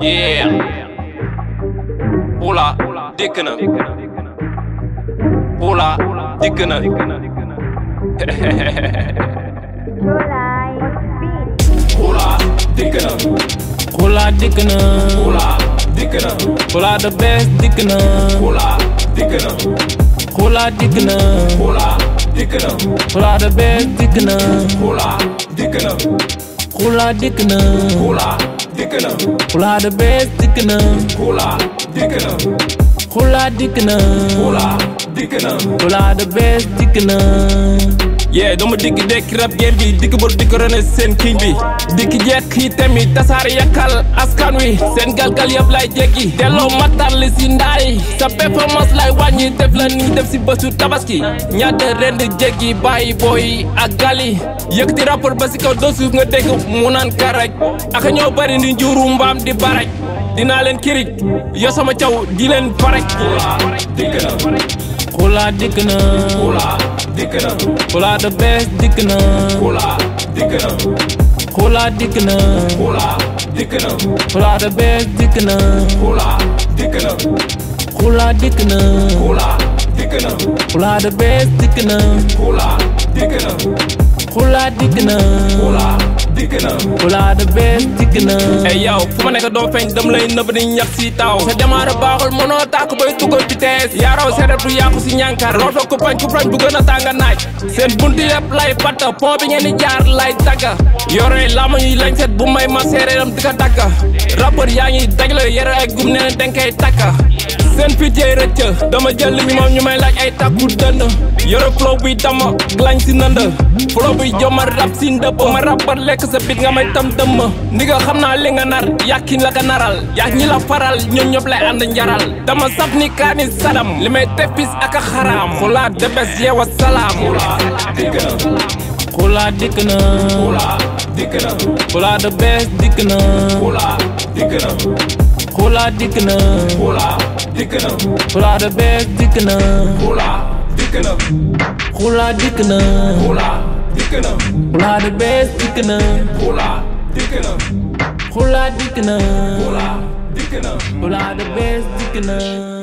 Yeah. Ola dikk na. Ola dikk na. Ola dikk na. Ola dikk na. Ola dikk na. Ola the best dikk na. Ola dikk na. Ola dikk na. Ola dikk na. Ola the best dikk na. Ola dikk na. Ola dikk na. Ola dikk na. Ola the best dikk na. Ola dikk na. Ola dikk na. Ola dikk na. Ola the best dikk na. Yeah, dama dikk dekk rap game bi dikk bor dikk rene seen king bi dikk jekk yi tamit tasaare yakkal askan wi seen galgal yëpp lay jekki delloo matar li si ndaay sa performance lay wàññi def la ni def si bésu tabaski ñaata rend jekki bàyyi booy ak gali yëkkati rapport ba si kaw doo suuf nga dégg mu naan karaj ak ñoo bari ni njuru mbaam di baraj dinaa leen kirik yo sama caw di leen baraj. Ola dikk na. Ola dikk na. Ola the best dikk na. Ola dikk na. Ola dikk na. Ola dikk na. Ola the best dikk na. Ola dikk na. Ola dikk na. Ola dikk na. Ola the best dikk na. Ola dikk na. Ola dikk na. Ola dikk na. Ola the best dikk na. Hey yow fu ma nekk doo feeñ dam lay nëbb di ñax si taw sa démarre baaxul mënoo tàkk bay dugal vitesse yaaraw seedat du yàqu si ñànkar roto kupañ bu gën a tànga naaj seen buntu yëpp lay patta pont bi ngeen di jaar lay dagga yore lama ñuy lañ set bu may ma séeréeram di ko dagga rappeur yaa ngi dagle yore ay gum neneen dañ koy takka seen pitiyey rëcc dama jël li moom ñu may laaj ay takku dënd yore flow buy dama glañ si nënd flow buy joma rap si ndëpp ma rappeur lekk sa bit nga may tam dëmm ndi nga xam naa li nga nar yàkkin la ka naral yaa ñi la faral ñoom ñëpp lay ànd njaral dama saf ni kaani sadam li may tepis ak a xaraam Ola the best yeewa salaam. Ola dikk na. Ola dikk na. Ola dikk na. Ola the best dikk na. Ola dikk na. Ola dikk na. Ola dikk na. Ola the best dikk na. Ola dikk na. Ola dikk na. Ola dikk na. Ola the best dikk na. Ola dikk na. Ola dikk na. Ola dikk na. Ola the best dikk na.